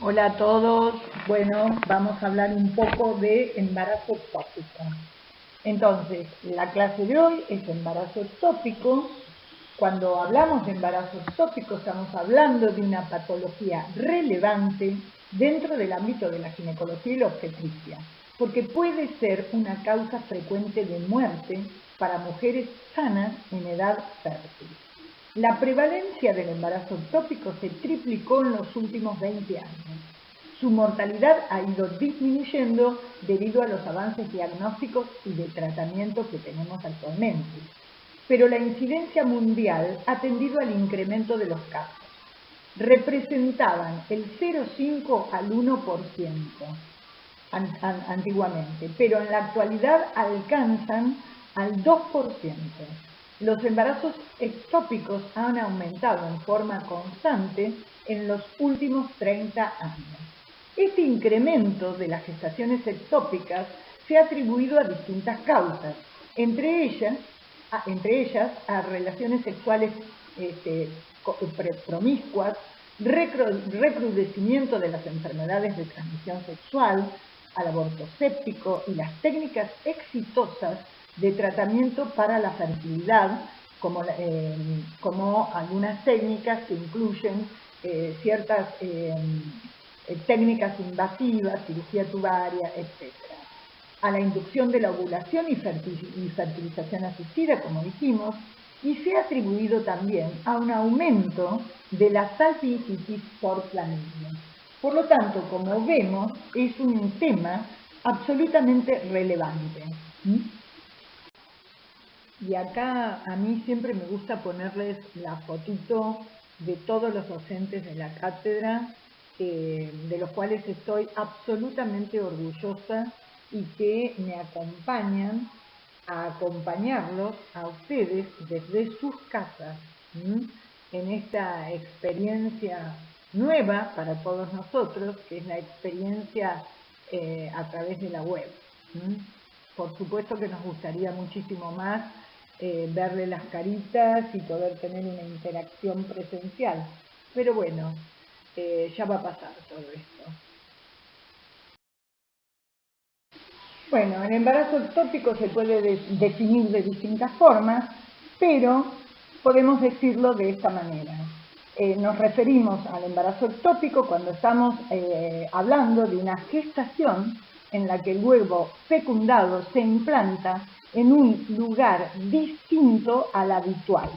Hola a todos. Bueno, vamos a hablar un poco de embarazo ectópico. Entonces, la clase de hoy es embarazo ectópico. Cuando hablamos de embarazo ectópico estamos hablando de una patología relevante dentro del ámbito de la ginecología y la obstetricia, porque puede ser una causa frecuente de muerte para mujeres sanas en edad fértil. La prevalencia del embarazo ectópico se triplicó en los últimos 20 años. Su mortalidad ha ido disminuyendo debido a los avances diagnósticos y de tratamiento que tenemos actualmente. Pero la incidencia mundial ha tendido al incremento de los casos. Representaban el 0,5 al 1% antiguamente, pero en la actualidad alcanzan al 2%. Los embarazos ectópicos han aumentado en forma constante en los últimos 30 años. Este incremento de las gestaciones ectópicas se ha atribuido a distintas causas, entre ellas a relaciones sexuales promiscuas, recrudecimiento de las enfermedades de transmisión sexual, al aborto séptico y las técnicas exitosas de tratamiento para la fertilidad, como algunas técnicas que incluyen ciertas técnicas invasivas, cirugía tubaria, etc. A la inducción de la ovulación y fertilización asistida, como dijimos, y se ha atribuido también a un aumento de la salpingitis por clamidia. Por lo tanto, como vemos, es un tema absolutamente relevante. Y acá a mí siempre me gusta ponerles la fotito de todos los docentes de la cátedra, de los cuales estoy absolutamente orgullosa y que me acompañan a acompañarlos a ustedes desde sus casas en esta experiencia nueva para todos nosotros, que es la experiencia a través de la web. Por supuesto que nos gustaría muchísimo más verle las caritas y poder tener una interacción presencial, pero bueno, ya va a pasar todo esto. Bueno, el embarazo ectópico se puede definir de distintas formas, pero podemos decirlo de esta manera. Nos referimos al embarazo ectópico cuando estamos hablando de una gestación en la que el huevo fecundado se implanta en un lugar distinto al habitual,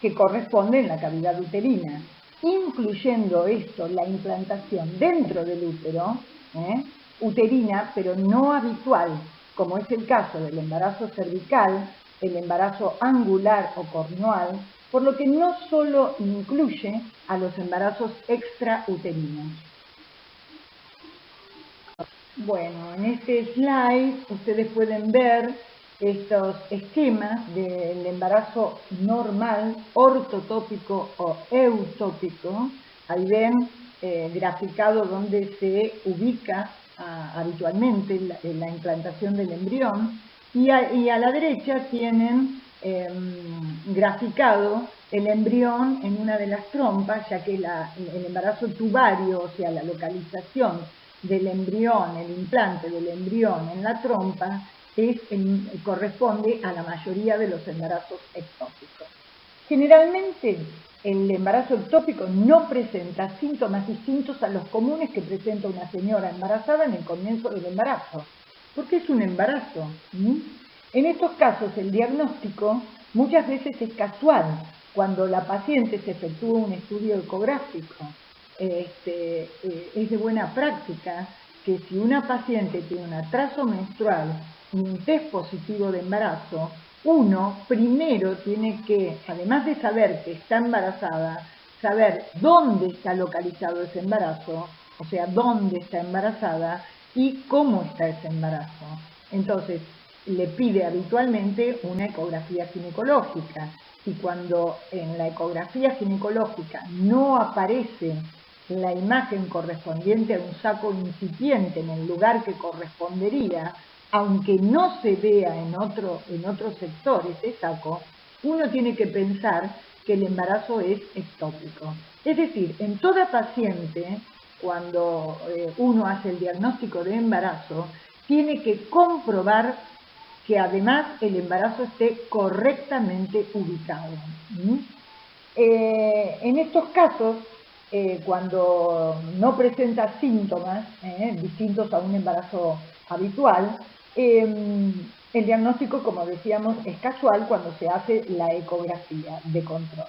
que corresponde en la cavidad uterina, incluyendo esto la implantación dentro del útero, uterina, pero no habitual, como es el caso del embarazo cervical, el embarazo angular o cornual, por lo que no solo incluye a los embarazos extrauterinos. Bueno, en este slide ustedes pueden ver estos esquemas del embarazo normal, ortotópico o eutópico. Ahí ven graficado donde se ubica habitualmente la implantación del embrión y a la derecha tienen graficado el embrión en una de las trompas, ya que el embarazo tubario, o sea, la localización del embrión, el implante del embrión en la trompa, corresponde a la mayoría de los embarazos ectópicos. Generalmente, el embarazo ectópico no presenta síntomas distintos a los comunes que presenta una señora embarazada en el comienzo del embarazo, porque es un embarazo. En estos casos, el diagnóstico muchas veces es casual, cuando la paciente se efectúa un estudio ecográfico. Es de buena práctica que si una paciente tiene un atraso menstrual y un test positivo de embarazo, uno primero tiene que, además de saber que está embarazada, saber dónde está localizado ese embarazo, o sea, dónde está embarazada y cómo está ese embarazo. Entonces, le pide habitualmente una ecografía ginecológica y cuando en la ecografía ginecológica no aparece la imagen correspondiente a un saco incipiente en el lugar que correspondería, aunque no se vea en otro sector ese saco, uno tiene que pensar que el embarazo es ectópico. Es decir, en toda paciente cuando uno hace el diagnóstico de embarazo, tiene que comprobar que además el embarazo esté correctamente ubicado. En estos casos, cuando no presenta síntomas distintos a un embarazo habitual, el diagnóstico, como decíamos, es casual cuando se hace la ecografía de control.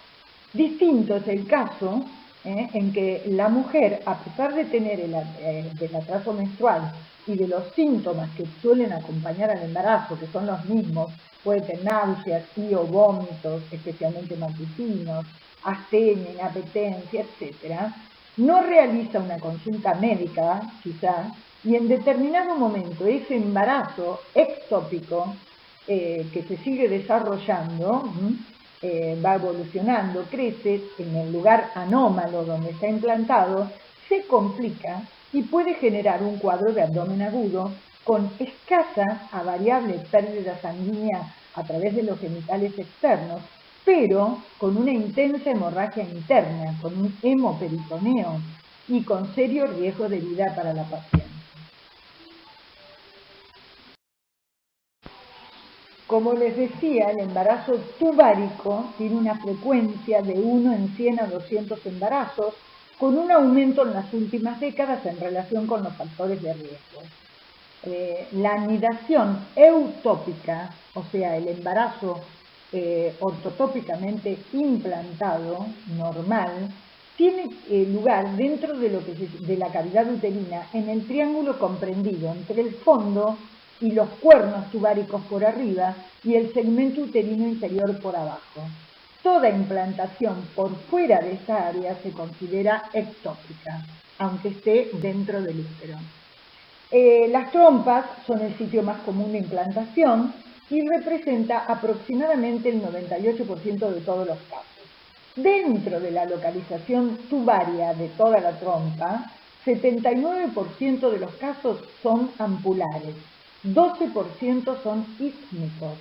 Distinto es el caso en que la mujer, a pesar de tener del atraso menstrual y de los síntomas que suelen acompañar al embarazo, que son los mismos, puede tener náuseas y o vómitos, especialmente matutinos, astenia, inapetencia, etc., no realiza una consulta médica, quizás, y en determinado momento ese embarazo ectópico que se sigue desarrollando, va evolucionando, crece en el lugar anómalo donde está implantado, se complica y puede generar un cuadro de abdomen agudo con escasa a variable pérdida sanguínea a través de los genitales externos, pero con una intensa hemorragia interna, con un hemoperitoneo y con serio riesgo de vida para la paciente. Como les decía, el embarazo tubárico tiene una frecuencia de 1 en 100 a 200 embarazos, con un aumento en las últimas décadas en relación con los factores de riesgo. La anidación eutópica, o sea, el embarazo ortotópicamente implantado, normal, tiene lugar dentro de la cavidad uterina, en el triángulo comprendido entre el fondo y los cuernos tubáricos por arriba y el segmento uterino inferior por abajo. Toda implantación por fuera de esta área se considera ectópica, aunque esté dentro del útero. Las trompas son el sitio más común de implantación y representa aproximadamente el 98% de todos los casos. Dentro de la localización tubaria de toda la trompa, 79% de los casos son ampulares, 12% son ísmicos,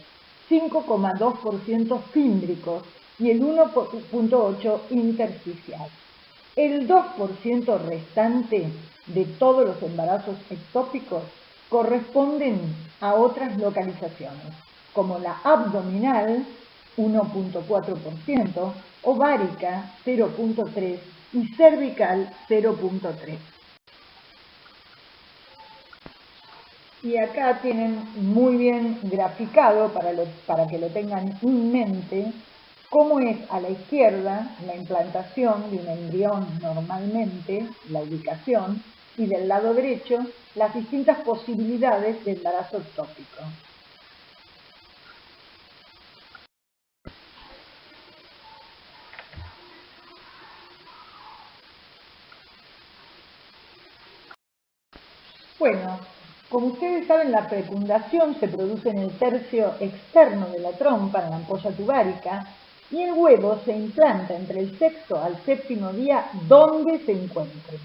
5,2% fímbricos y el 1,8% intersticial. El 2% restante de todos los embarazos ectópicos corresponden a otras localizaciones, como la abdominal, 1,4%, ovárica, 0,3% y cervical, 0,3%. Y acá tienen muy bien graficado, para que lo tengan en mente, cómo es a la izquierda la implantación de un embrión normalmente, la ubicación, y del lado derecho las distintas posibilidades de embarazo ectópico. Bueno, como ustedes saben, la fecundación se produce en el tercio externo de la trompa, en la ampolla tubárica, y el huevo se implanta entre el sexto al séptimo día donde se encuentre.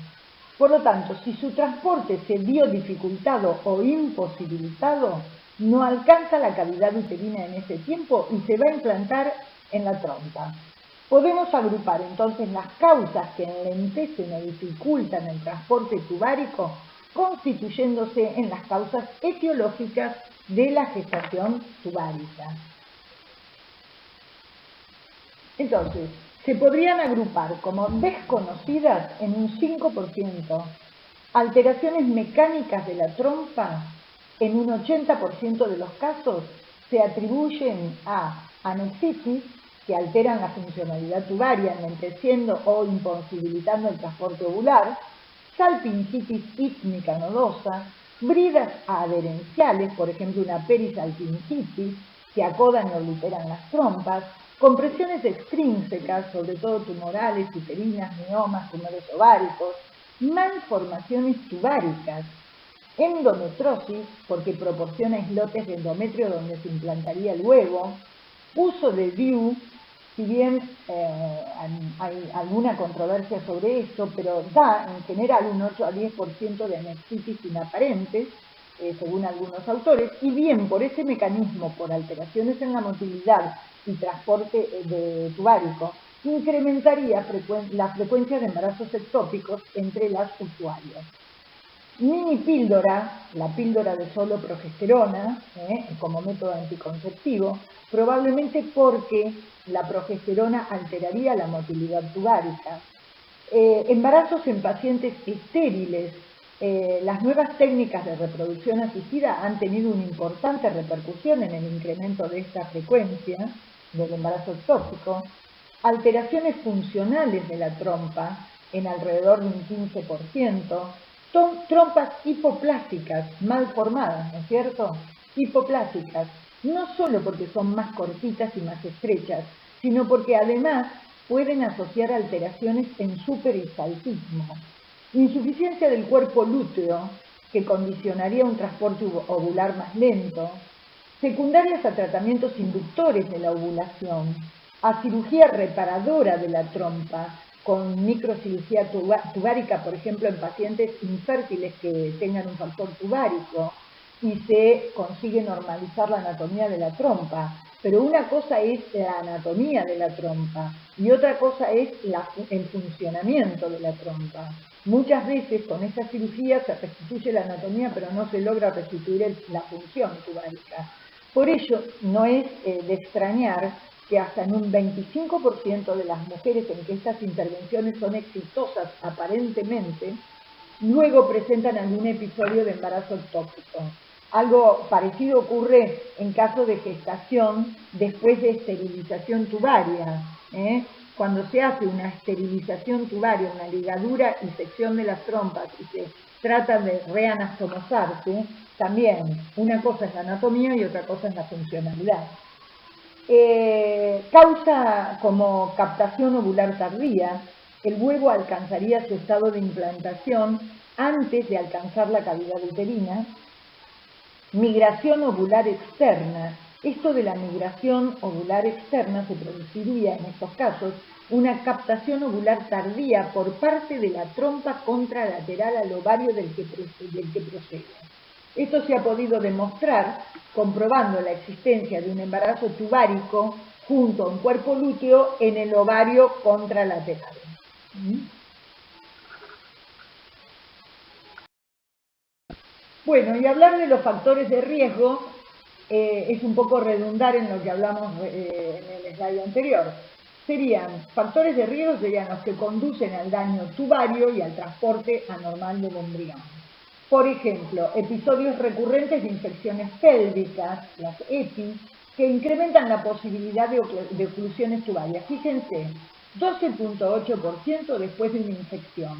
Por lo tanto, si su transporte se vio dificultado o imposibilitado, no alcanza la cavidad uterina en ese tiempo y se va a implantar en la trompa. Podemos agrupar entonces las causas que enlentecen o dificultan el transporte tubárico, constituyéndose en las causas etiológicas de la gestación tubárica. Entonces, se podrían agrupar como desconocidas en un 5%, alteraciones mecánicas de la trompa en un 80% de los casos se atribuyen a anexitis, que alteran la funcionalidad tubaria, enlenteciendo o imposibilitando el transporte ovular, salpingitis ísmica nodosa, bridas adherenciales, por ejemplo una perisalpingitis, que acodan y obliteran las trompas, compresiones extrínsecas, sobre todo tumorales, uterinas, miomas, tumores ováricos, malformaciones tubáricas, endometrosis, porque proporciona islotes de endometrio donde se implantaría el huevo, uso de DIU, si bien hay alguna controversia sobre esto, pero da en general un 8 a 10% de anexitis inaparentes, según algunos autores, y bien por ese mecanismo, por alteraciones en la motilidad y transporte tubario, incrementaría la frecuencia de embarazos ectópicos entre las usuarias. Mini píldora, la píldora de solo progesterona, como método anticonceptivo, probablemente porque la progesterona alteraría la motilidad tuvárica. Embarazos en pacientes estériles. Las nuevas técnicas de reproducción asistida han tenido una importante repercusión en el incremento de esta frecuencia del embarazo ectópico. Alteraciones funcionales de la trompa en alrededor de un 15%. Trompas hipoplásticas mal formadas, ¿no es cierto? Hipoplásticas, no solo porque son más cortitas y más estrechas, sino porque además pueden asociar alteraciones en superhistaldismo. Insuficiencia del cuerpo lúteo, que condicionaría un transporte ovular más lento. Secundarias a tratamientos inductores de la ovulación, a cirugía reparadora de la trompa, con microcirugía tubárica, por ejemplo, en pacientes infértiles que tengan un factor tubárico, y se consigue normalizar la anatomía de la trompa. Pero una cosa es la anatomía de la trompa y otra cosa es el funcionamiento de la trompa. Muchas veces con esta cirugía se restituye la anatomía, pero no se logra restituir la función tubárica. Por ello, no es de extrañar que hasta en un 25% de las mujeres en que estas intervenciones son exitosas aparentemente, luego presentan algún episodio de embarazo ectópico. Algo parecido ocurre en caso de gestación después de esterilización tubaria. Cuando se hace una esterilización tubaria, una ligadura y sección de las trompas y se trata de reanastomosarse, también una cosa es la anatomía y otra cosa es la funcionalidad. Causa como captación ovular tardía, el huevo alcanzaría su estado de implantación antes de alcanzar la cavidad uterina. Migración ovular externa. Esto de la migración ovular externa se produciría en estos casos una captación ovular tardía por parte de la trompa contralateral al ovario del que procede. Esto se ha podido demostrar comprobando la existencia de un embarazo tubárico junto a un cuerpo lúteo en el ovario contralateral. Bueno, y hablar de los factores de riesgo es un poco redundar en lo que hablamos en el slide anterior. Factores de riesgo serían los que conducen al daño tubario y al transporte anormal del embrión. Por ejemplo, episodios recurrentes de infecciones pélvicas, las EPI, que incrementan la posibilidad de oclusiones tubarias. Fíjense, 12.8% después de una infección,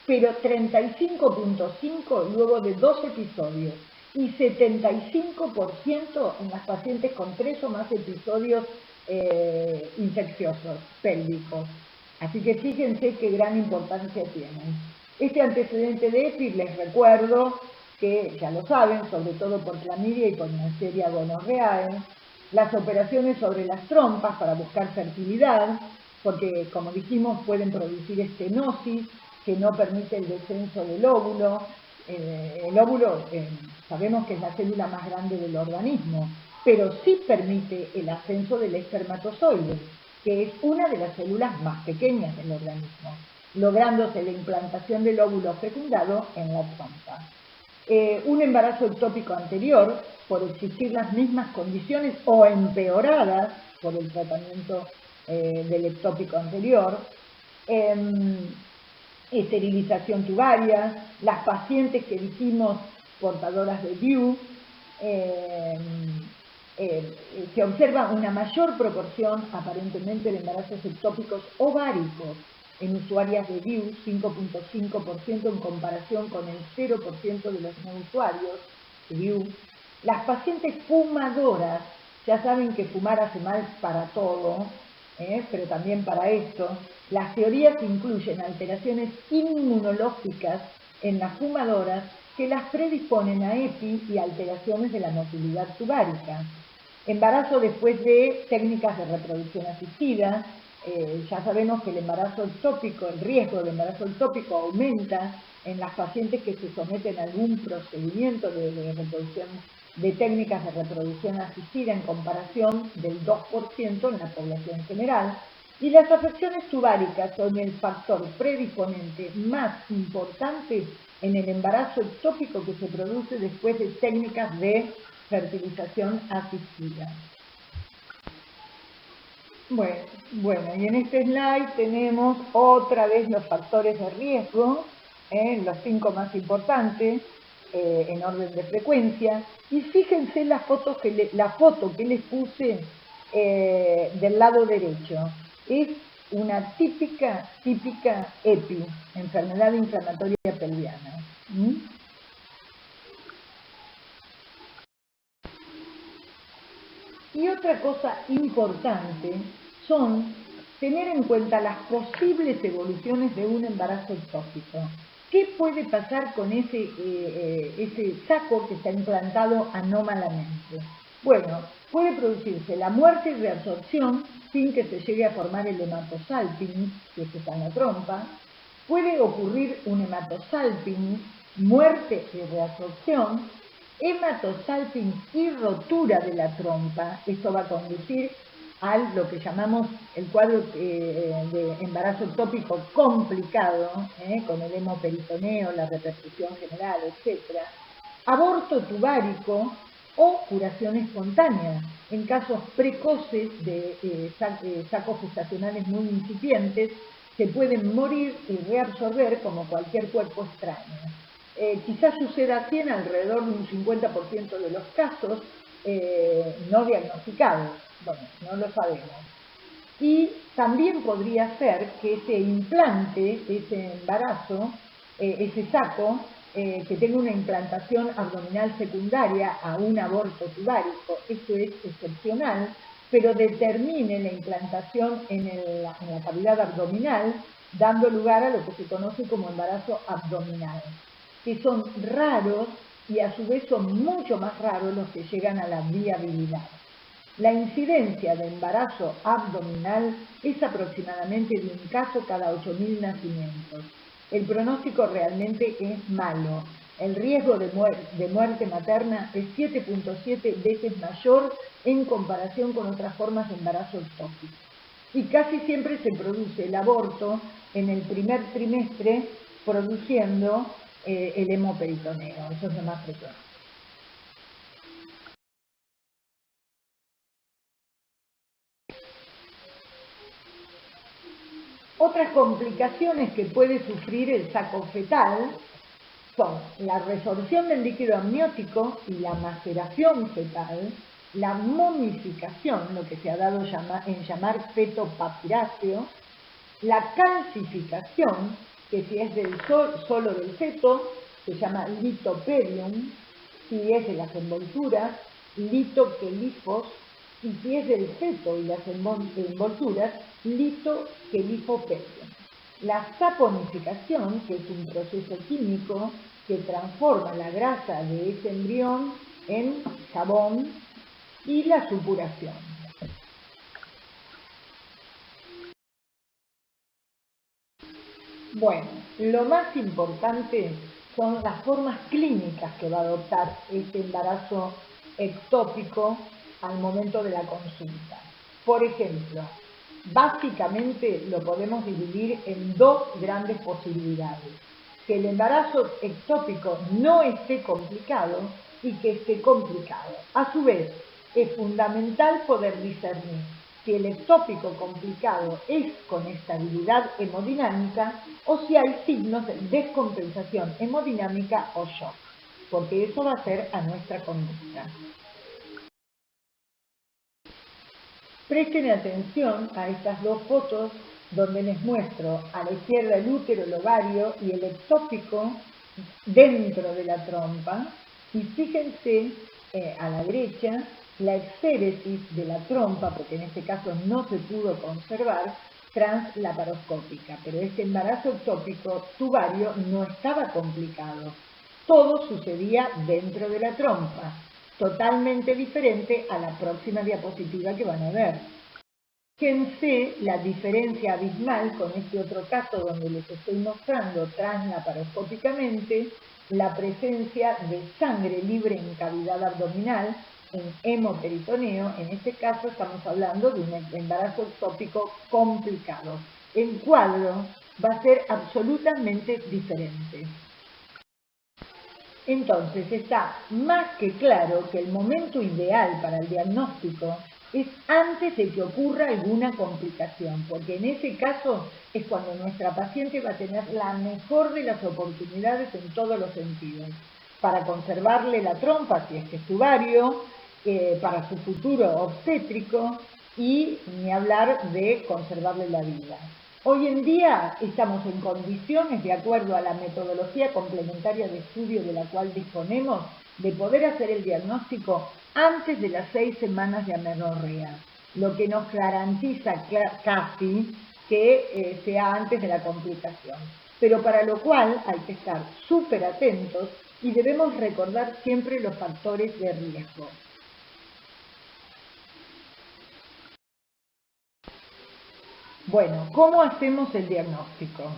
pero 35.5% luego de 2 episodios y 75% en las pacientes con 3 o más episodios infecciosos pélvicos. Así que fíjense qué gran importancia tienen. Este antecedente de EPI, les recuerdo que ya lo saben, sobre todo por clamidia y por Neisseria gonorrhoeae, las operaciones sobre las trompas para buscar fertilidad, porque como dijimos pueden producir estenosis que no permite el descenso del óvulo. El óvulo sabemos que es la célula más grande del organismo, pero sí permite el ascenso del espermatozoide, que es una de las células más pequeñas del organismo, lográndose la implantación del óvulo fecundado en la trompa. Un embarazo ectópico anterior, por existir las mismas condiciones o empeoradas por el tratamiento del ectópico anterior, esterilización tubaria, las pacientes que dijimos portadoras de DIU, se observa una mayor proporción aparentemente de embarazos ectópicos ováricos en usuarias de DIU, 5.5% en comparación con el 0% de los no usuarios de DIU. Las pacientes fumadoras, ya saben que fumar hace mal para todo, pero también para esto. Las teorías incluyen alteraciones inmunológicas en las fumadoras que las predisponen a EPI y alteraciones de la motilidad tubárica. Embarazo después de técnicas de reproducción asistida. Ya sabemos que el embarazo ectópico, el riesgo de embarazo ectópico aumenta en las pacientes que se someten a algún procedimiento de reproducción, de técnicas de reproducción asistida en comparación del 2% en la población general. Y las afecciones tubáricas son el factor predisponente más importante en el embarazo ectópico que se produce después de técnicas de fertilización asistida. Bueno, y en este slide tenemos otra vez los factores de riesgo, los 5 más importantes, en orden de frecuencia. Y fíjense la foto que les puse del lado derecho. Es una típica EPI, enfermedad inflamatoria pelviana. Y otra cosa importante son tener en cuenta las posibles evoluciones de un embarazo ectópico. ¿Qué puede pasar con ese saco que está implantado anómalamente? Bueno, puede producirse la muerte y reabsorción sin que se llegue a formar el hematosalpinx, que está en la trompa. Puede ocurrir un hematosalpinx, muerte y reabsorción, hematosalpinx y rotura de la trompa. Esto va a conducir a lo que llamamos el cuadro de embarazo ectópico complicado, con el hemoperitoneo, la repercusión general, etc. Aborto tubárico o curación espontánea en casos precoces de sacos gestacionales muy incipientes, se pueden morir y reabsorber como cualquier cuerpo extraño. Quizás suceda así en alrededor de un 50% de los casos no diagnosticados. Bueno, no lo sabemos. Y también podría ser que ese implante, ese embarazo, ese saco, que tenga una implantación abdominal secundaria a un aborto tubárico. Esto es excepcional, pero determine la implantación en la cavidad abdominal, dando lugar a lo que se conoce como embarazo abdominal, que son raros y a su vez son mucho más raros los que llegan a la viabilidad. La incidencia de embarazo abdominal es aproximadamente de un caso cada 8.000 nacimientos. El pronóstico realmente es malo. El riesgo de muerte materna es 7.7 veces mayor en comparación con otras formas de embarazo ectópico. Y casi siempre se produce el aborto en el primer trimestre, produciendo el hemoperitoneo. Eso es lo más frecuente. Otras complicaciones que puede sufrir el saco fetal son la resorción del líquido amniótico y la maceración fetal, la momificación, lo que se ha dado en llamar feto papiráceo, la calcificación, que si es solo del feto, se llama litoperium, si es de las envolturas, litoquelifos, y si es del feto y las envolturas, litoquelifoperium. La saponificación, que es un proceso químico que transforma la grasa de ese embrión en jabón, y la supuración. Bueno, lo más importante son las formas clínicas que va a adoptar este embarazo ectópico al momento de la consulta. Por ejemplo, básicamente lo podemos dividir en dos grandes posibilidades: que el embarazo ectópico no esté complicado y que esté complicado. A su vez, es fundamental poder discernir si el ectópico complicado es con estabilidad hemodinámica o si hay signos de descompensación hemodinámica o shock, porque eso va a ser a nuestra conducta. Presten atención a estas dos fotos donde les muestro a la izquierda el útero, el ovario y el ectópico dentro de la trompa, y fíjense a la derecha la exéresis de la trompa, porque en este caso no se pudo conservar, translaparoscópica, pero este embarazo ectópico tubario no estaba complicado. Todo sucedía dentro de la trompa, totalmente diferente a la próxima diapositiva que van a ver. Fíjense la diferencia abismal con este otro caso donde les estoy mostrando translaparoscópicamente la presencia de sangre libre en cavidad abdominal, en hemoperitoneo, en este caso estamos hablando de un embarazo ectópico complicado. El cuadro va a ser absolutamente diferente. Entonces está más que claro que el momento ideal para el diagnóstico es antes de que ocurra alguna complicación, porque en ese caso es cuando nuestra paciente va a tener la mejor de las oportunidades en todos los sentidos, para conservarle la trompa, si es que es tubario, para su futuro obstétrico y ni hablar de conservarle la vida. Hoy en día estamos en condiciones, de acuerdo a la metodología complementaria de estudio de la cual disponemos, de poder hacer el diagnóstico antes de las 6 semanas de amenorrea, lo que nos garantiza casi que sea antes de la complicación. Pero para lo cual hay que estar súper atentos y debemos recordar siempre los factores de riesgo. Bueno, ¿cómo hacemos el diagnóstico?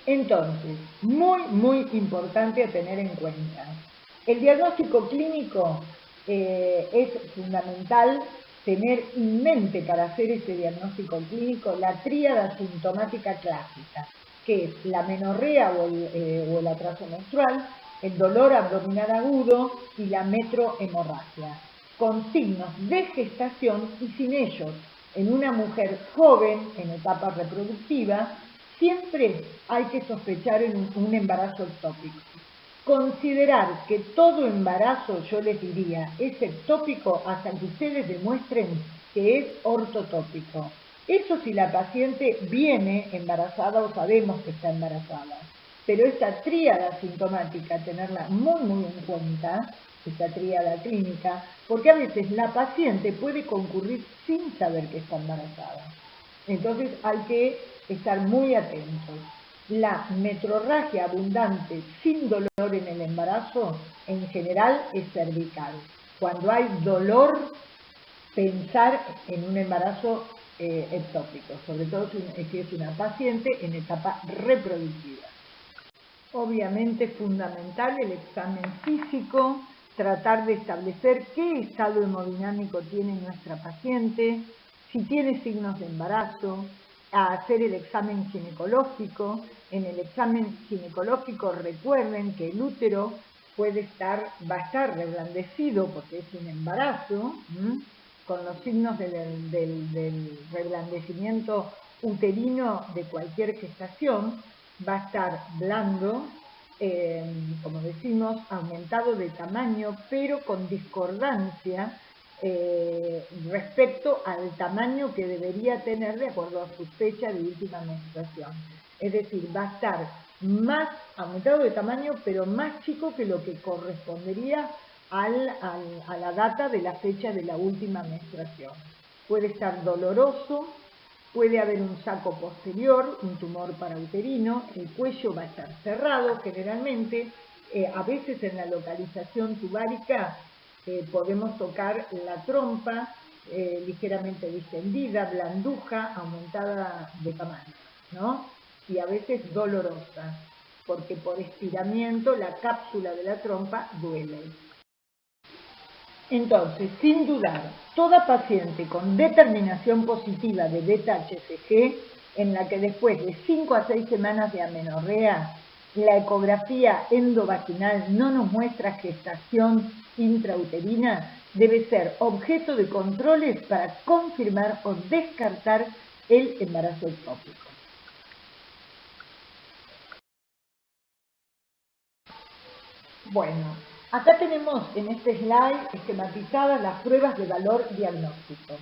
Entonces, muy importante a tener en cuenta. El diagnóstico clínico es fundamental tener en mente para hacer ese diagnóstico clínico la tríada sintomática clásica, que es la menorrea o el atraso menstrual, el dolor abdominal agudo y la metrohemorragia, con signos de gestación y sin ellos. En una mujer joven, en etapa reproductiva, siempre hay que sospechar en un embarazo ectópico. Considerar que todo embarazo, yo les diría, es ectópico hasta que ustedes demuestren que es ortotópico. Eso si la paciente viene embarazada o sabemos que está embarazada. Pero esta tríada sintomática, tenerla muy en cuenta, esta tríada clínica, porque a veces la paciente puede concurrir sin saber que está embarazada. Entonces hay que estar muy atentos. La metrorragia abundante sin dolor en el embarazo, en general, es cervical. Cuando hay dolor, pensar en un embarazo ectópico, sobre todo si es una paciente en etapa reproductiva. Obviamente es fundamental el examen físico, tratar de establecer qué estado hemodinámico tiene nuestra paciente, si tiene signos de embarazo, a hacer el examen ginecológico. En el examen ginecológico recuerden que el útero va a estar reblandecido porque es un embarazo, con los signos del reblandecimiento uterino de cualquier gestación. Va a estar blando, como decimos, aumentado de tamaño, pero con discordancia respecto al tamaño que debería tener de acuerdo a su fecha de última menstruación. Es decir, va a estar más aumentado de tamaño, pero más chico que lo que correspondería a la data de la fecha de la última menstruación. Puede estar doloroso, puede haber un saco posterior, un tumor parauterino, el cuello va a estar cerrado generalmente, a veces en la localización tubárica podemos tocar la trompa ligeramente distendida, blanduja, aumentada de tamaño, ¿no? Y a veces dolorosa, porque por estiramiento la cápsula de la trompa duele. Entonces, sin dudar, toda paciente con determinación positiva de beta-HCG, en la que después de 5 a 6 semanas de amenorrea, la ecografía endovaginal no nos muestra gestación intrauterina, debe ser objeto de controles para confirmar o descartar el embarazo ectópico. Bueno, acá tenemos en este slide esquematizadas las pruebas de valor diagnóstico,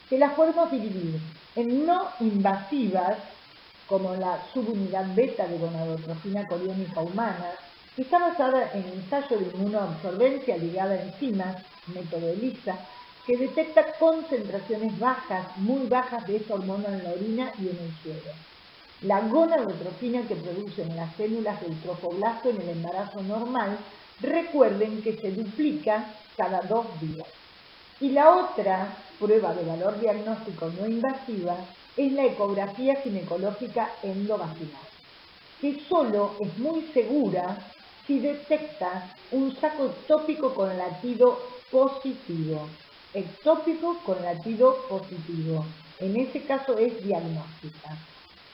que las podemos dividir en no invasivas, como la subunidad beta de gonadotrofina coriónica humana, que está basada en ensayo de inmunoabsorbencia ligada a enzimas, método ELISA, que detecta concentraciones bajas, muy bajas de esta hormona en la orina y en el suero. La gonadotrofina que producen las células del trofoblasto en el embarazo normal, recuerden que se duplica cada 2 días. Y la otra prueba de valor diagnóstico no invasiva es la ecografía ginecológica endovaginal, que solo es muy segura si detecta un saco ectópico con latido positivo, ectópico con latido positivo. En ese caso es diagnóstica.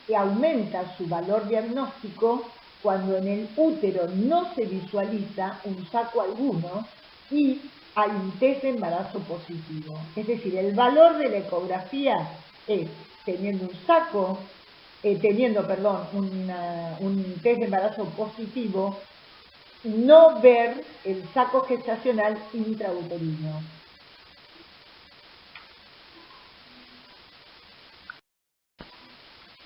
Y aumenta su valor diagnóstico cuando en el útero no se visualiza un saco alguno y hay un test de embarazo positivo. Es decir, el valor de la ecografía es teniendo un test de embarazo positivo, no ver el saco gestacional intrauterino.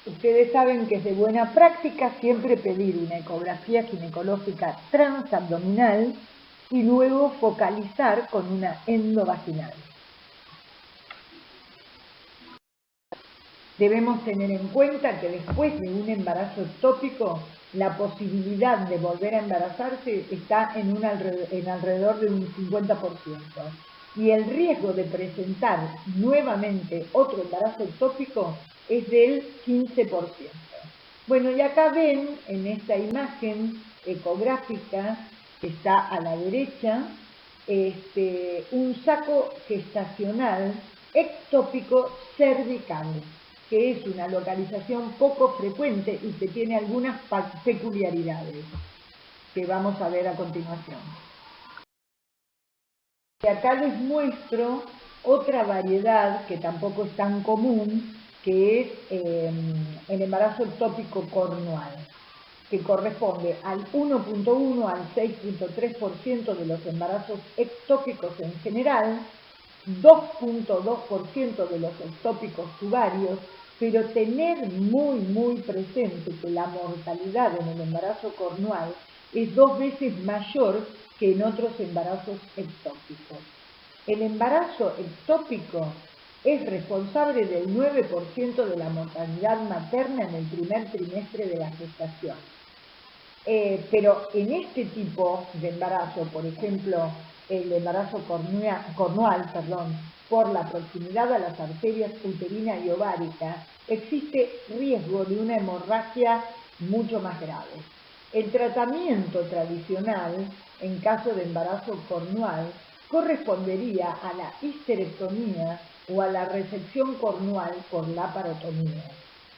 Ustedes saben que es de buena práctica siempre pedir una ecografía ginecológica transabdominal y luego focalizar con una endovaginal. Debemos tener en cuenta que después de un embarazo ectópico, la posibilidad de volver a embarazarse está en alrededor de un 50%. Y el riesgo de presentar nuevamente otro embarazo ectópico es del 15%. Bueno, y acá ven en esta imagen ecográfica que está a la derecha, un saco gestacional ectópico cervical, que es una localización poco frecuente y que tiene algunas peculiaridades que vamos a ver a continuación. Y acá les muestro otra variedad que tampoco es tan común, que es el embarazo ectópico cornual, que corresponde al 1.1 al 6.3% de los embarazos ectópicos en general, 2.2% de los ectópicos tubarios, pero tener muy presente que la mortalidad en el embarazo cornual es 2 veces mayor que en otros embarazos ectópicos. El embarazo ectópico es responsable del 9% de la mortalidad materna en el primer trimestre de la gestación. Pero en este tipo de embarazo, por ejemplo, el embarazo cornual, por la proximidad a las arterias uterina y ovárica, existe riesgo de una hemorragia mucho más grave. El tratamiento tradicional, en caso de embarazo cornual, correspondería a la histerectomía o a la resección cornual por laparotomía.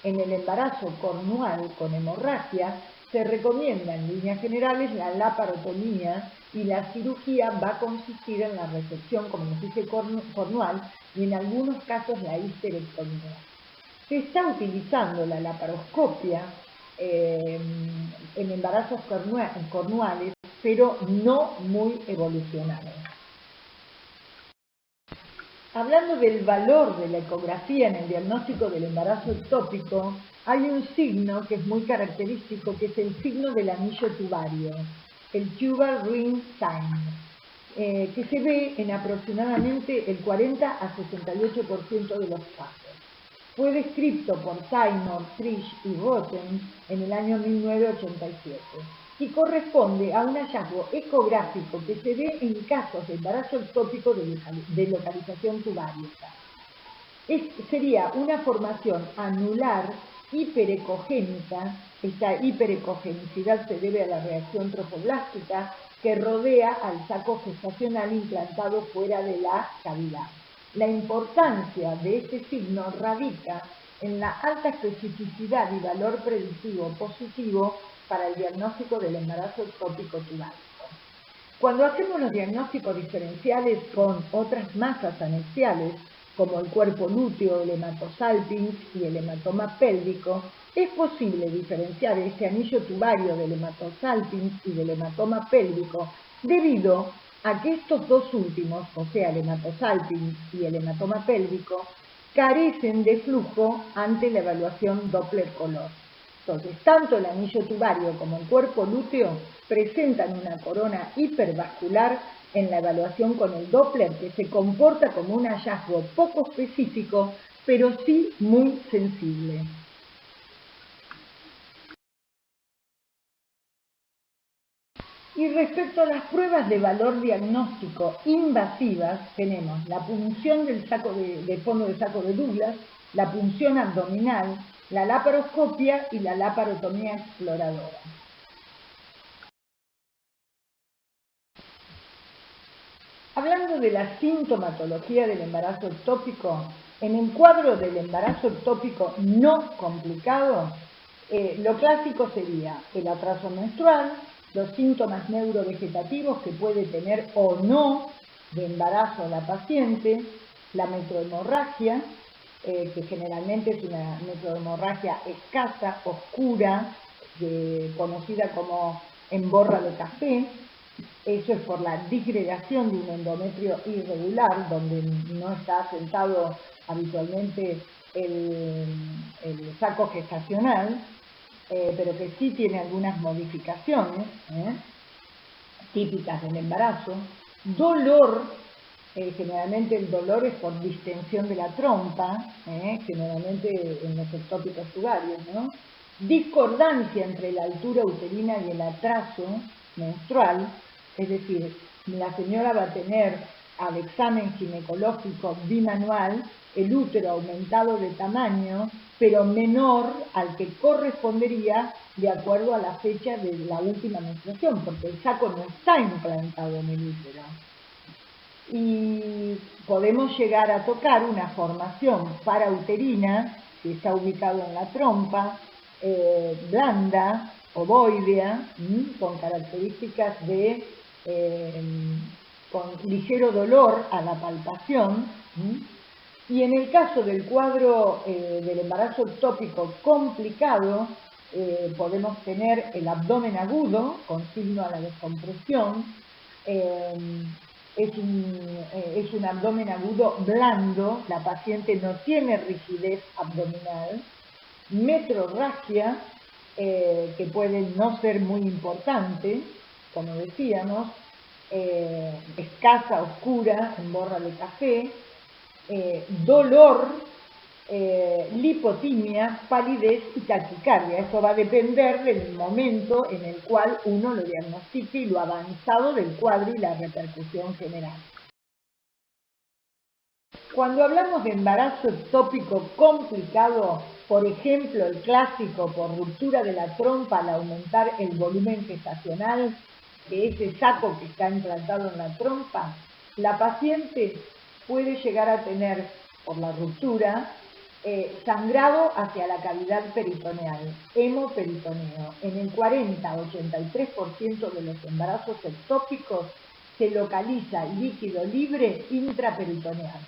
En el embarazo cornual con hemorragia, se recomienda en líneas generales la laparotomía y la cirugía va a consistir en la resección, como nos dice, cornual y en algunos casos la histerectomía. Se está utilizando la laparoscopia en embarazos cornuales, pero no muy evolucionados. Hablando del valor de la ecografía en el diagnóstico del embarazo ectópico, hay un signo que es muy característico, que es el signo del anillo tubario, el tubal ring sign, que se ve en aproximadamente el 40 a 68% de los casos. Fue descrito por Seymour, Trish y Rosen en el año 1987 y corresponde a un hallazgo ecográfico que se ve en casos de embarazo ectópico de localización tuvárica. Sería una formación anular hiperecogénica. Esta hiperecogenicidad se debe a la reacción trofoblástica que rodea al saco gestacional implantado fuera de la cavidad. La importancia de este signo radica en la alta especificidad y valor predictivo positivo para el diagnóstico del embarazo ectópico tuvárico. Cuando hacemos los diagnósticos diferenciales con otras masas anexiales, como el cuerpo lúteo, el hematosalpinx y el hematoma pélvico, es posible diferenciar este anillo tubario del hematosalpinx y del hematoma pélvico debido a que estos dos últimos, o sea, el hematosalpinx y el hematoma pélvico, carecen de flujo ante la evaluación Doppler color. Entonces, tanto el anillo tubario como el cuerpo lúteo presentan una corona hipervascular en la evaluación con el Doppler que se comporta como un hallazgo poco específico, pero sí muy sensible. Y respecto a las pruebas de valor diagnóstico invasivas, tenemos la punción del saco de fondo del saco de Douglas, la punción abdominal, la laparoscopia y la laparotomía exploradora. Hablando de la sintomatología del embarazo ectópico, en el cuadro del embarazo ectópico no complicado, lo clásico sería el atraso menstrual, los síntomas neurovegetativos que puede tener o no de embarazo la paciente, la metrohemorragia, que generalmente es una metrohemorragia escasa, oscura, conocida como emborra de café. Eso es por la disgregación de un endometrio irregular, donde no está asentado habitualmente el saco gestacional, pero que sí tiene algunas modificaciones típicas del embarazo. Dolor, generalmente el dolor es por distensión de la trompa, generalmente en los ectópicos tubarios, ¿no? Discordancia entre la altura uterina y el atraso menstrual, es decir, la señora va a tener al examen ginecológico bimanual el útero aumentado de tamaño, pero menor al que correspondería de acuerdo a la fecha de la última menstruación, porque el saco no está implantado en el útero. Y podemos llegar a tocar una formación parauterina que está ubicado en la trompa, blanda, ovoidea, con características de con ligero dolor a la palpación. Y en el caso del cuadro del embarazo ectópico complicado, podemos tener el abdomen agudo con signo a la descompresión. Es un abdomen agudo blando, la paciente no tiene rigidez abdominal, metrorragia, que puede no ser muy importante, como decíamos, escasa, oscura, en borra de café, dolor, lipotimia, palidez y taquicardia. Esto va a depender del momento en el cual uno lo diagnostique y lo avanzado del cuadro y la repercusión general. Cuando hablamos de embarazo ectópico complicado, por ejemplo, el clásico por ruptura de la trompa al aumentar el volumen gestacional de ese saco que está implantado en la trompa, la paciente puede llegar a tener, por la ruptura, sangrado hacia la cavidad peritoneal, hemoperitoneo. En el 40-83% de los embarazos ectópicos se localiza líquido libre intraperitoneal.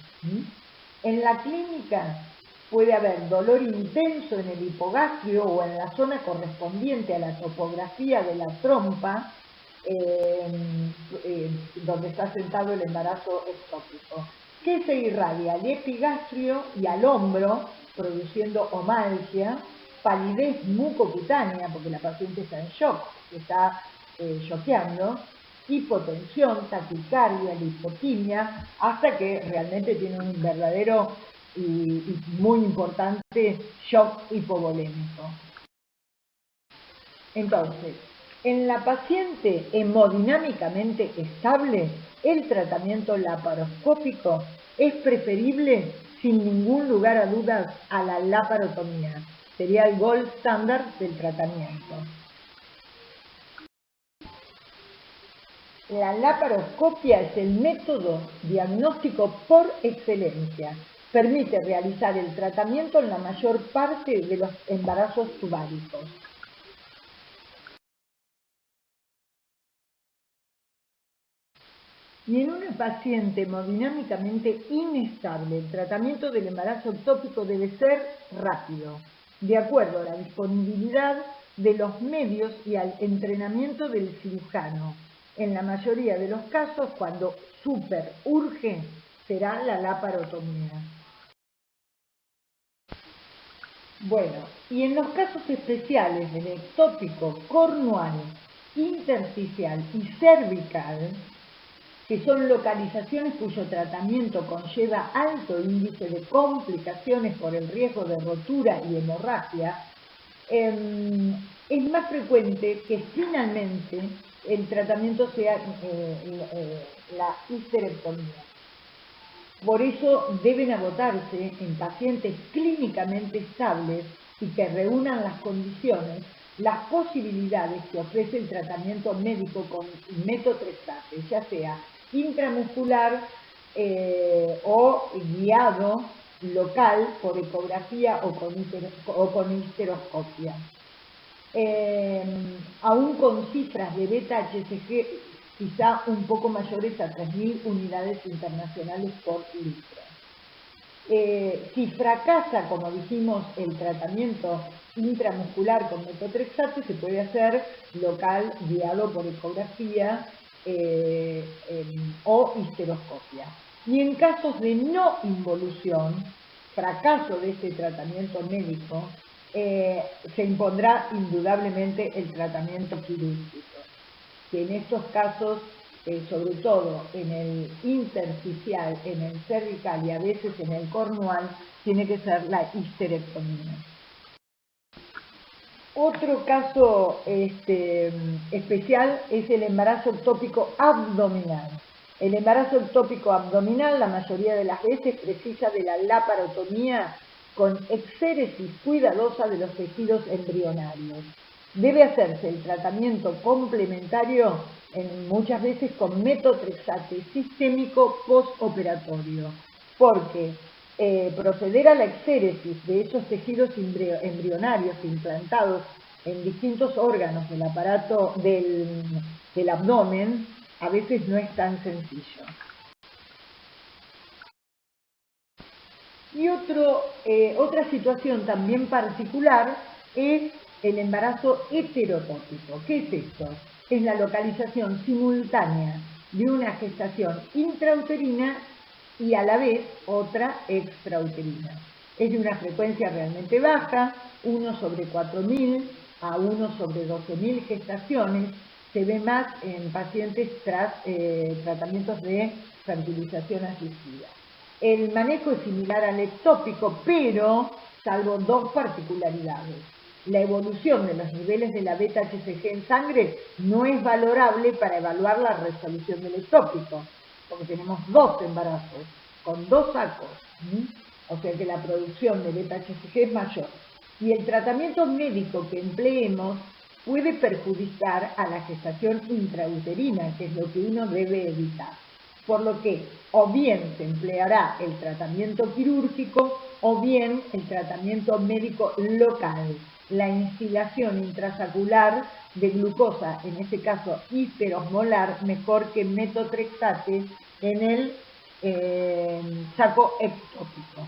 En la clínica puede haber dolor intenso en el hipogastrio o en la zona correspondiente a la topografía de la trompa, donde está sentado el embarazo ectópico, que se irradia al epigastrio y al hombro, produciendo omalgia, palidez mucocutánea, porque la paciente está en shock, está choqueando, hipotensión, taquicardia, lipotimia, hasta que realmente tiene un verdadero y muy importante shock hipovolémico. Entonces, en la paciente hemodinámicamente estable, el tratamiento laparoscópico es preferible sin ningún lugar a dudas a la laparotomía. Sería el gold standard del tratamiento. La laparoscopia es el método diagnóstico por excelencia. Permite realizar el tratamiento en la mayor parte de los embarazos tubáricos. Y en una paciente hemodinámicamente inestable, el tratamiento del embarazo ectópico debe ser rápido, de acuerdo a la disponibilidad de los medios y al entrenamiento del cirujano. En la mayoría de los casos, cuando súper urge, será la laparotomía. Bueno, y en los casos especiales del ectópico cornual, intersticial y cervical, que son localizaciones cuyo tratamiento conlleva alto índice de complicaciones por el riesgo de rotura y hemorragia, es más frecuente que finalmente el tratamiento sea la histerectomía. Por eso deben agotarse en pacientes clínicamente estables y que reúnan las condiciones, las posibilidades que ofrece el tratamiento médico con metotrexate, ya sea intramuscular o guiado local por ecografía o con histeroscopia. Aún con cifras de beta-HCG quizá un poco mayores a 3.000 unidades internacionales por litro. Si fracasa, como dijimos, el tratamiento intramuscular con metotrexato, se puede hacer local guiado por ecografía o histeroscopia. Y en casos de no involución, fracaso de este tratamiento médico, se impondrá indudablemente el tratamiento quirúrgico, que en estos casos, sobre todo en el intersticial, en el cervical y a veces en el cornual, tiene que ser la histerectomía. Otro caso especial es el embarazo ectópico abdominal. El embarazo ectópico abdominal la mayoría de las veces precisa de la laparotomía con exéresis cuidadosa de los tejidos embrionarios. Debe hacerse el tratamiento complementario muchas veces con metotrexate sistémico postoperatorio, porque proceder a la exéresis de esos tejidos embrionarios implantados en distintos órganos del aparato del abdomen a veces no es tan sencillo. Y otra situación también particular es el embarazo heterotópico. ¿Qué es esto? Es la localización simultánea de una gestación intrauterina y a la vez otra extrauterina. Es de una frecuencia realmente baja, 1 sobre 4.000 a 1 sobre 12.000 gestaciones. Se ve más en pacientes tras tratamientos de fertilización asistida. El manejo es similar al ectópico, pero salvo dos particularidades. La evolución de los niveles de la beta-HCG en sangre no es valorable para evaluar la resolución del ectópico, porque tenemos dos embarazos con dos sacos, o sea que la producción de beta-HCG es mayor. Y el tratamiento médico que empleemos puede perjudicar a la gestación intrauterina, que es lo que uno debe evitar. Por lo que o bien se empleará el tratamiento quirúrgico o bien el tratamiento médico local, la instilación intrasacular de glucosa, en este caso hiperosmolar, mejor que metotrexate en el saco ectópico.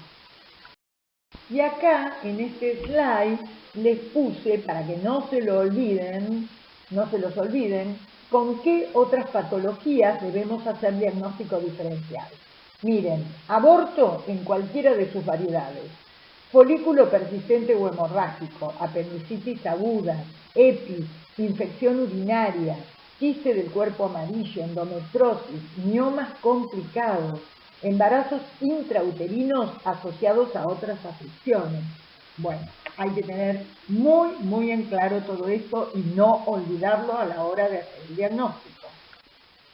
Y acá, en este slide, les puse, para que no se los olviden, con qué otras patologías debemos hacer diagnóstico diferencial. Miren, aborto en cualquiera de sus variedades, folículo persistente o hemorrágico, apendicitis aguda, EPI, infección urinaria, quiste del cuerpo amarillo, endometriosis, miomas complicados, embarazos intrauterinos asociados a otras afecciones. Bueno, hay que tener muy en claro todo esto y no olvidarlo a la hora de hacer el diagnóstico.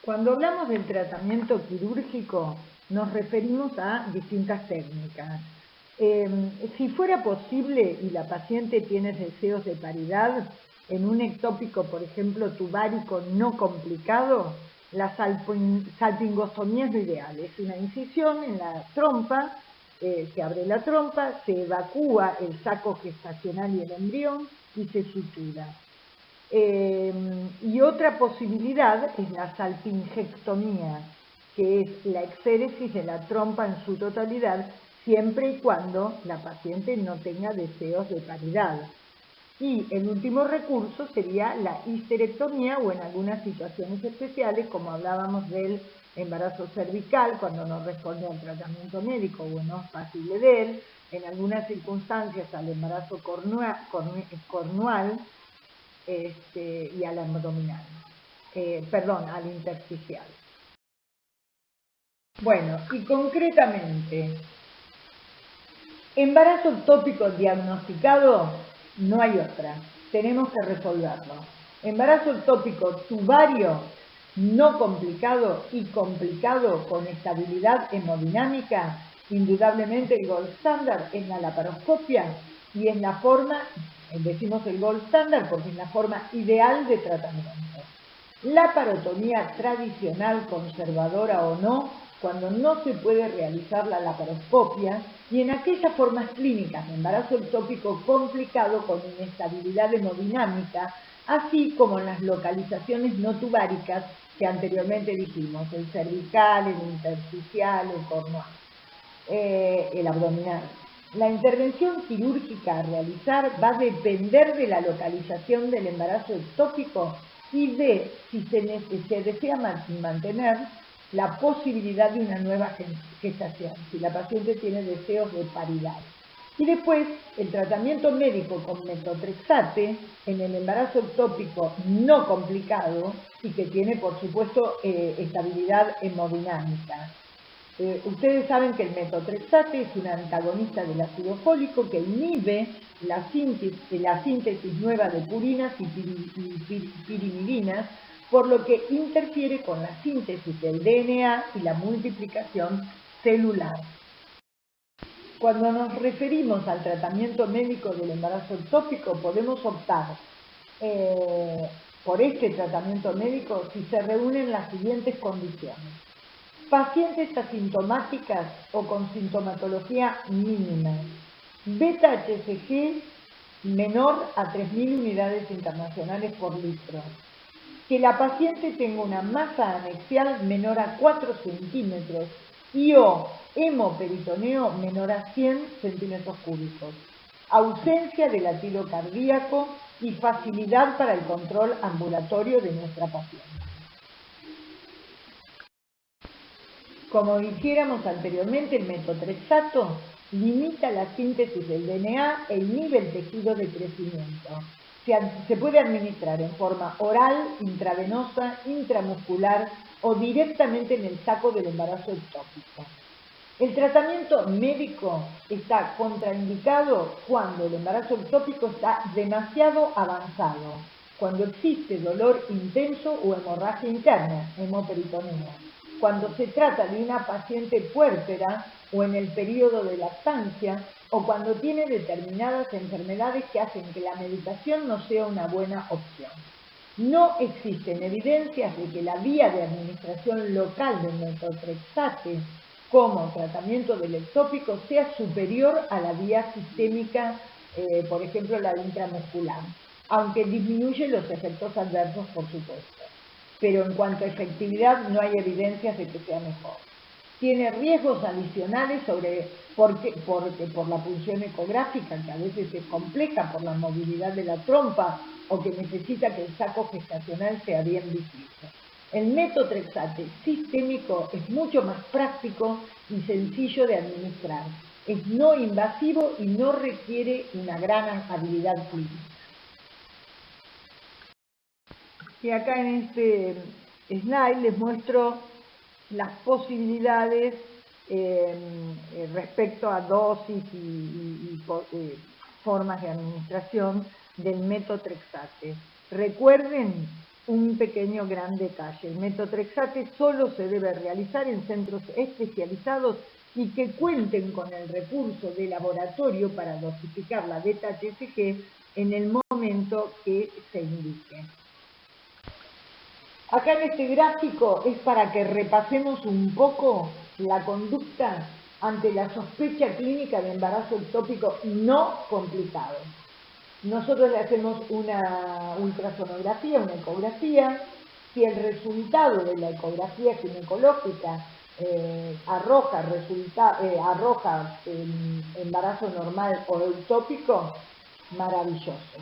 Cuando hablamos del tratamiento quirúrgico, nos referimos a distintas técnicas. Si fuera posible y la paciente tiene deseos de paridad, en un ectópico, por ejemplo, tubárico no complicado, la salpingostomía es lo ideal. Es una incisión en la trompa, se abre la trompa, se evacúa el saco gestacional y el embrión y se sutura. Y otra posibilidad es la salpingectomía, que es la exéresis de la trompa en su totalidad, siempre y cuando la paciente no tenga deseos de paridad. Y el último recurso sería la histerectomía o en algunas situaciones especiales, como hablábamos del embarazo cervical, cuando no responde al tratamiento médico o no es pasible de él, en algunas circunstancias al embarazo cornual y al abdominal, al intersticial. Bueno, y concretamente, embarazo ectópico diagnosticado, no hay otra, tenemos que resolverlo. Embarazo ectópico tubario no complicado y complicado con estabilidad hemodinámica, indudablemente el gold standard es la laparoscopia y es la forma, decimos el gold standard porque es la forma ideal de tratamiento. Laparotomía tradicional, conservadora o no, cuando no se puede realizar la laparoscopia, y en aquellas formas clínicas de embarazo ectópico complicado con inestabilidad hemodinámica, así como en las localizaciones no tubáricas que anteriormente dijimos, el cervical, el intersticial, el cornual, el abdominal. La intervención quirúrgica a realizar va a depender de la localización del embarazo ectópico y de si se desea mantener la posibilidad de una nueva gestación, si la paciente tiene deseos de paridad. Y después, el tratamiento médico con metotrexate en el embarazo ectópico no complicado y que tiene, por supuesto, estabilidad hemodinámica. Ustedes saben que el metotrexate es un antagonista del ácido fólico que inhibe la síntesis nueva de purinas y pirimidina, por lo que interfiere con la síntesis del DNA y la multiplicación celular. Cuando nos referimos al tratamiento médico del embarazo ectópico, podemos optar por este tratamiento médico si se reúnen las siguientes condiciones. Pacientes asintomáticas o con sintomatología mínima. Beta-HCG menor a 3.000 unidades internacionales por litro. Que la paciente tenga una masa anexial menor a 4 centímetros y o hemoperitoneo menor a 100 centímetros cúbicos. Ausencia de latido cardíaco y facilidad para el control ambulatorio de nuestra paciente. Como dijéramos anteriormente, el metotrexato limita la síntesis del DNA e inhibe el tejido de crecimiento. Se puede administrar en forma oral, intravenosa, intramuscular o directamente en el saco del embarazo ectópico. El tratamiento médico está contraindicado cuando el embarazo ectópico está demasiado avanzado, cuando existe dolor intenso o hemorragia interna, hemoperitoneo, cuando se trata de una paciente puérpera o en el periodo de lactancia, o cuando tiene determinadas enfermedades que hacen que la medicación no sea una buena opción. No existen evidencias de que la vía de administración local del metotrexate como tratamiento del ectópico sea superior a la vía sistémica, por ejemplo la intramuscular, aunque disminuye los efectos adversos, por supuesto. Pero en cuanto a efectividad no hay evidencias de que sea mejor. Tiene riesgos adicionales porque por la punción ecográfica, que a veces es compleja por la movilidad de la trompa o que necesita que el saco gestacional sea bien visible. El metotrexate sistémico es mucho más práctico y sencillo de administrar. Es no invasivo y no requiere una gran habilidad clínica. Y acá en este slide les muestro las posibilidades respecto a dosis y formas de administración del metotrexate. Recuerden un pequeño gran detalle: el metotrexate solo se debe realizar en centros especializados y que cuenten con el recurso de laboratorio para dosificar la beta-HCG en el momento que se indique. Acá en este gráfico es para que repasemos un poco la conducta ante la sospecha clínica de embarazo ectópico no complicado. Nosotros le hacemos una ultrasonografía, una ecografía. Si el resultado de la ecografía ginecológica arroja embarazo normal o ectópico, maravilloso.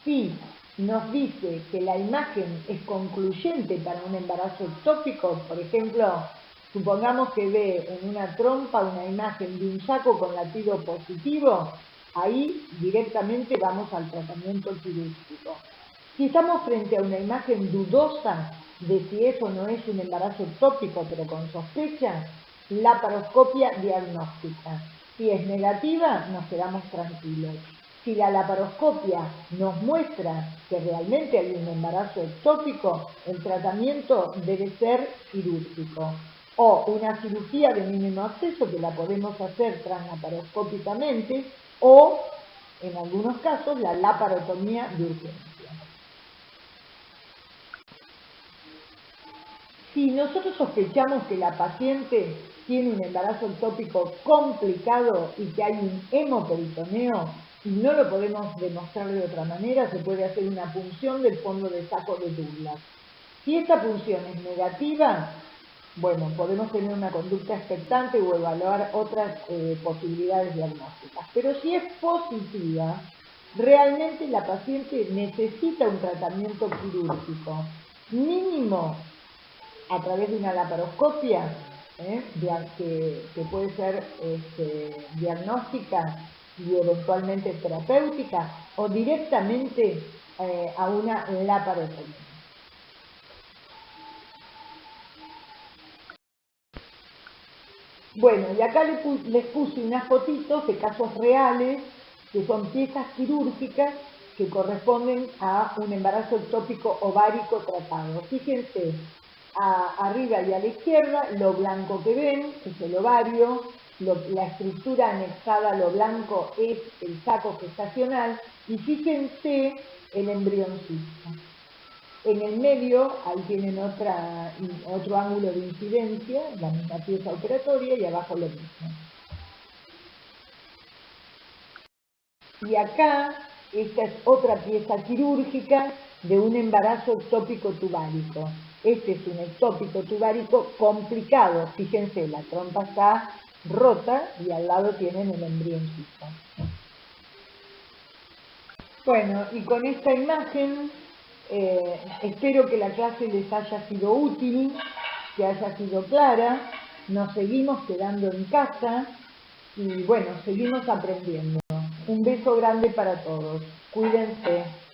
Si nos dice que la imagen es concluyente para un embarazo ectópico, por ejemplo, supongamos que ve en una trompa una imagen de un saco con latido positivo, ahí directamente vamos al tratamiento quirúrgico. Si estamos frente a una imagen dudosa de si eso no es un embarazo ectópico, pero con sospecha, laparoscopia diagnóstica. Si es negativa, nos quedamos tranquilos. Si la laparoscopia nos muestra que realmente hay un embarazo ectópico, el tratamiento debe ser quirúrgico o una cirugía de mínimo acceso que la podemos hacer translaparoscópicamente o, en algunos casos, la laparotomía de urgencia. Si nosotros sospechamos que la paciente tiene un embarazo ectópico complicado y que hay un hemoperitoneo y no lo podemos demostrar de otra manera, se puede hacer una punción del fondo de saco de Douglas. Si esta punción es negativa, bueno, podemos tener una conducta expectante o evaluar otras posibilidades diagnósticas. Pero si es positiva, realmente la paciente necesita un tratamiento quirúrgico, mínimo a través de una laparoscopia, que puede ser diagnóstica y eventualmente terapéutica, o directamente a una laparotomía. Bueno, y acá les puse unas fotitos de casos reales, que son piezas quirúrgicas que corresponden a un embarazo ectópico ovárico tratado. Fíjense, arriba y a la izquierda, lo blanco que ven es el ovario, la estructura anexada a lo blanco es el saco gestacional, y fíjense el embrioncito. En el medio, ahí tienen otro ángulo de incidencia, la misma pieza operatoria, y abajo lo mismo. Y acá, esta es otra pieza quirúrgica de un embarazo ectópico tubárico. Este es un ectópico tubárico complicado. Fíjense, la trompa está rota y al lado tienen el embrioncito. Bueno, y con esta imagen espero que la clase les haya sido útil, que haya sido clara. Nos seguimos quedando en casa y bueno, seguimos aprendiendo. Un beso grande para todos. Cuídense.